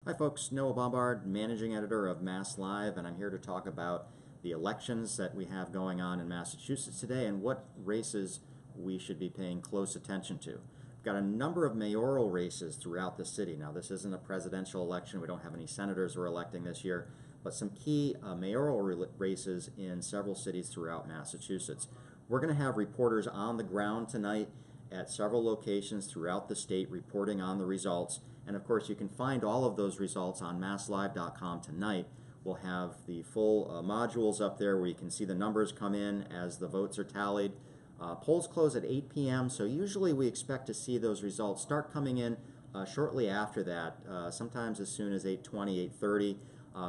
Hi folks, Noah Bombard, Managing Editor of Mass Live, and I'm here to talk about the elections that we have going on in Massachusetts today and what races we should be paying close attention to. We've got a number of mayoral races throughout the city. Now this isn't a presidential election, we don't have any senators we're electing this year, but some key mayoral races in several cities throughout Massachusetts. We're going to have reporters on the ground tonight at several locations throughout the state reporting on the results. And of course, you can find all of those results on masslive.com tonight. We'll have the full modules up there where you can see the numbers come in as the votes are tallied. Polls close at 8 p.m., so usually we expect to see those results start coming in shortly after that, sometimes as soon as 8:20, 8:30.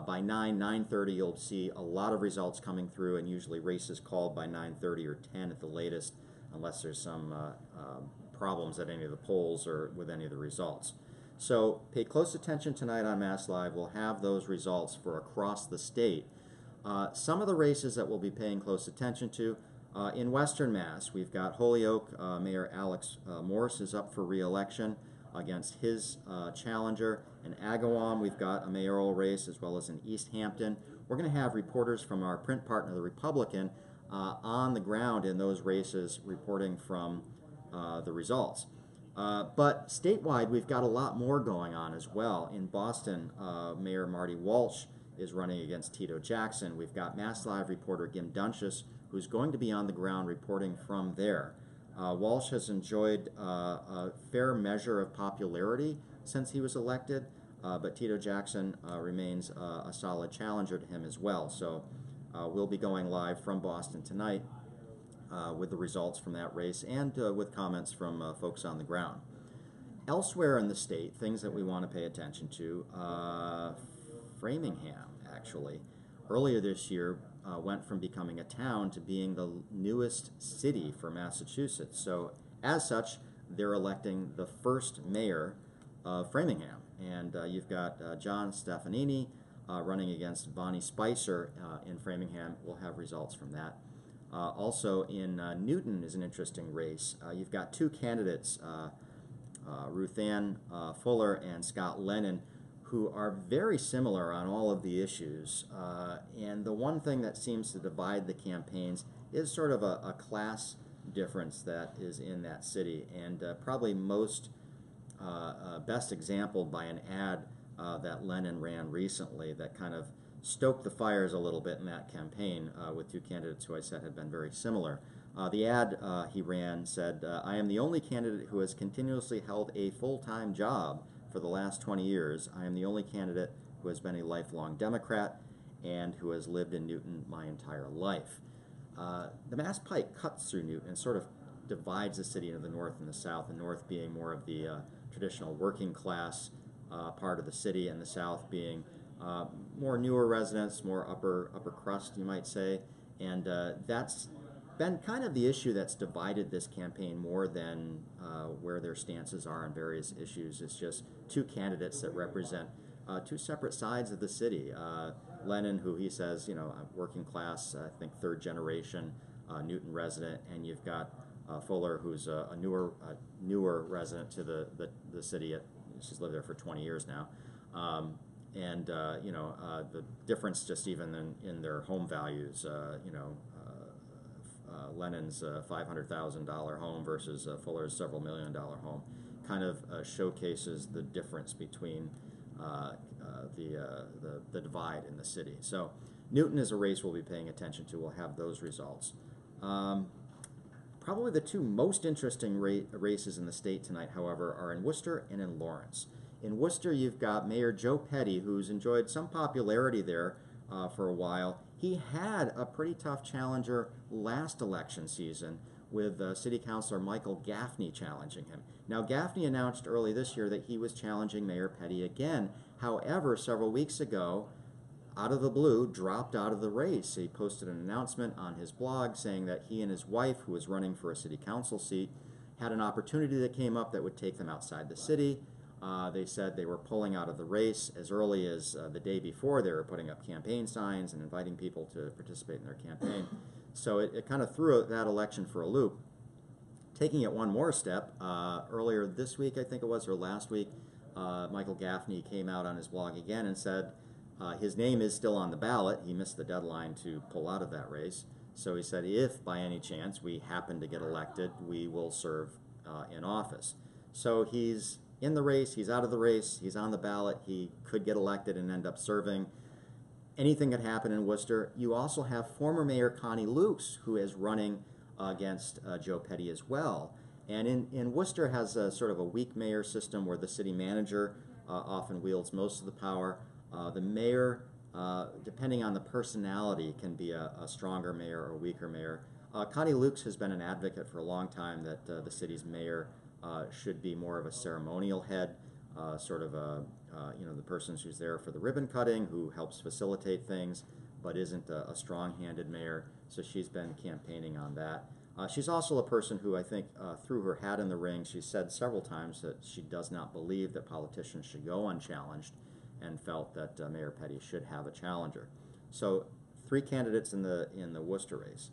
By 9:30, you'll see a lot of results coming through, and usually races called by 9:30 or 10 at the latest, unless there's some problems at any of the polls or with any of the results. So pay close attention tonight on Mass Live. We'll have those results for across the state. Some of the races that we'll be paying close attention to, in Western Mass, we've got Holyoke. Mayor Alex Morse is up for re-election against his challenger. In Agawam, we've got a mayoral race, as well as in East Hampton. We're going to have reporters from our print partner, The Republican, on the ground in those races reporting from the results. But statewide, we've got a lot more going on as well. In Boston, Mayor Marty Walsh is running against Tito Jackson. We've got Mass Live reporter Gim Dunches, who's going to be on the ground reporting from there. Walsh has enjoyed a fair measure of popularity since he was elected, but Tito Jackson remains a solid challenger to him as well. So we'll be going live from Boston tonight with the results from that race and with comments from folks on the ground. Elsewhere in the state, things that we want to pay attention to, Framingham, actually, earlier this year went from becoming a town to being the newest city for Massachusetts. So as such, they're electing the first mayor of Framingham. And you've got John Stefanini running against Bonnie Spicer in Framingham. We'll have results from that. Also in Newton is an interesting race. You've got two candidates, Ruth Ann Fuller and Scott Lennon, who are very similar on all of the issues. And the one thing that seems to divide the campaigns is sort of a class difference that is in that city, and probably most best exampled by an ad that Lennon ran recently that kind of stoked the fires a little bit in that campaign with two candidates who I said had been very similar. The ad he ran said, "I am the only candidate who has continuously held a full-time job for the last 20 years. I am the only candidate who has been a lifelong Democrat and who has lived in Newton my entire life." The Mass Pike cuts through Newton and sort of divides the city into the north and the south, the north being more of the traditional working class part of the city, and the south being more newer residents, more upper crust, you might say. And that's been kind of the issue that's divided this campaign more than where their stances are on various issues. It's just two candidates that represent two separate sides of the city. Lennon, who he says, you know, working class, I think third generation Newton resident, and you've got Fuller, who's a newer resident to the city. She's lived there for 20 years now. You know, the difference just even in their home values, you know, Lennon's $500,000 home versus Fuller's several $1-million home kind of showcases the difference between the divide in the city. So Newton is a race we'll be paying attention to. We'll have those results. Probably the two most interesting races in the state tonight, however, are in Worcester and in Lawrence. In Worcester, you've got Mayor Joe Petty, who's enjoyed some popularity there for a while. He had a pretty tough challenger last election season with City Councilor Michael Gaffney challenging him. Now, Gaffney announced early this year that he was challenging Mayor Petty again. However, several weeks ago, out of the blue, dropped out of the race. He posted an announcement on his blog saying that he and his wife, who was running for a city council seat, had an opportunity that came up that would take them outside the city. They said they were pulling out of the race as early as the day before. They were putting up campaign signs and inviting people to participate in their campaign. So it kind of threw that election for a loop. Taking it one more step, earlier this week, I think it was, or last week, Michael Gaffney came out on his blog again and said his name is still on the ballot. He missed the deadline to pull out of that race. So he said, if by any chance we happen to get elected, we will serve in office. So he's in the race, he's out of the race, he's on the ballot, he could get elected and end up serving. Anything could happen in Worcester. You also have former Mayor Connie Lukes, who is running against Joe Petty as well. And in Worcester has a sort of a weak mayor system where the city manager often wields most of the power. The mayor, depending on the personality, can be a stronger mayor or a weaker mayor. Connie Lukes has been an advocate for a long time that the city's mayor should be more of a ceremonial head, sort of the person who's there for the ribbon cutting, who helps facilitate things, but isn't a strong-handed mayor. So she's been campaigning on that. She's also a person who I think threw her hat in the ring. She said several times that she does not believe that politicians should go unchallenged, and felt that Mayor Petty should have a challenger. So 3 candidates in the Worcester race.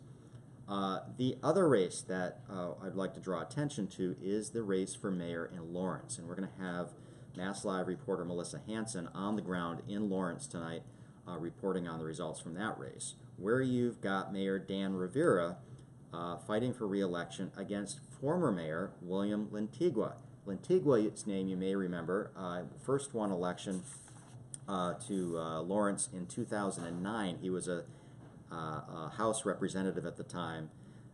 The other race that I'd like to draw attention to is the race for mayor in Lawrence, and we're going to have Mass Live reporter Melissa Hanson on the ground in Lawrence tonight reporting on the results from that race, where you've got Mayor Dan Rivera fighting for re-election against former Mayor William Lantigua. Lantigua's name you may remember, first won election to Lawrence in 2009. He was a House representative at the time.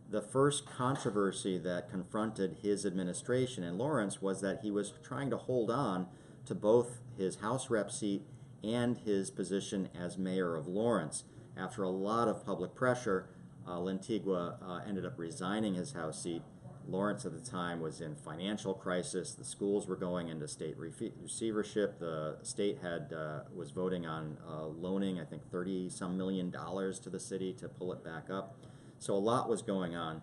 The first controversy that confronted his administration in Lawrence was that he was trying to hold on to both his House rep seat and his position as mayor of Lawrence. After a lot of public pressure, Lantigua ended up resigning his House seat. Lawrence at the time was in financial crisis. The schools were going into state receivership. The state was voting on loaning, I think, $30-some million to the city to pull it back up. So a lot was going on.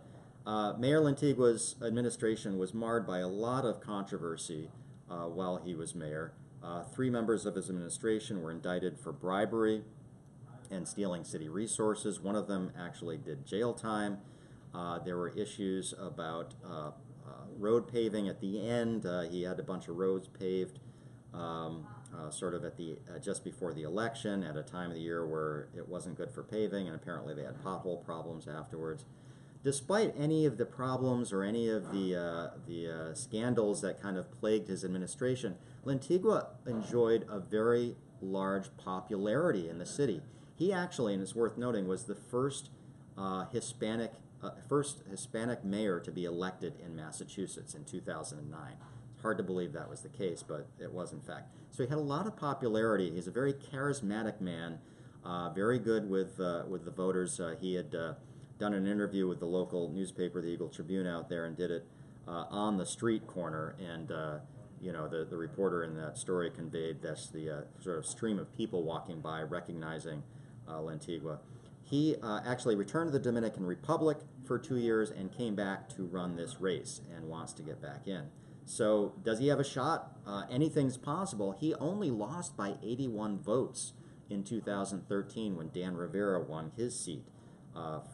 Mayor Lantigua's administration was marred by a lot of controversy while he was mayor. 3 members of his administration were indicted for bribery and stealing city resources. One of them actually did jail time. There were issues about road paving at the end. He had a bunch of roads paved sort of at just before the election at a time of the year where it wasn't good for paving, and apparently they had pothole problems afterwards. Despite any of the problems or any of the scandals that kind of plagued his administration, Lantigua enjoyed a very large popularity in the city. He actually, and it's worth noting, was the first Hispanic mayor to be elected in Massachusetts in 2009. It's hard to believe that was the case, but it was in fact. So he had a lot of popularity. He's a very charismatic man, very good with the voters. He had done an interview with the local newspaper, the Eagle Tribune, out there, and did it on the street corner. And the reporter in that story conveyed this, the sort of stream of people walking by, recognizing Lantigua. He actually returned to the Dominican Republic for 2 years and came back to run this race and wants to get back in. So does he have a shot? Anything's possible. He only lost by 81 votes in 2013 when Dan Rivera won his seat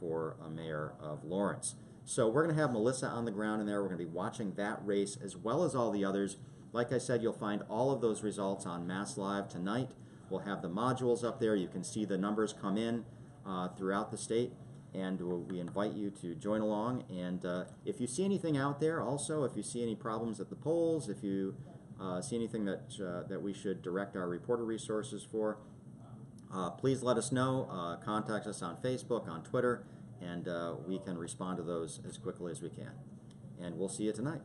for a mayor of Lawrence. So we're going to have Melissa on the ground in there. We're going to be watching that race as well as all the others. Like I said, you'll find all of those results on Mass Live tonight. We'll have the modules up there. You can see the numbers come in throughout the state, and we invite you to join along. And if you see anything out there, also, if you see any problems at the polls, if you see anything that we should direct our reporter resources for, please let us know. Contact us on Facebook, on Twitter, and we can respond to those as quickly as we can. And we'll see you tonight.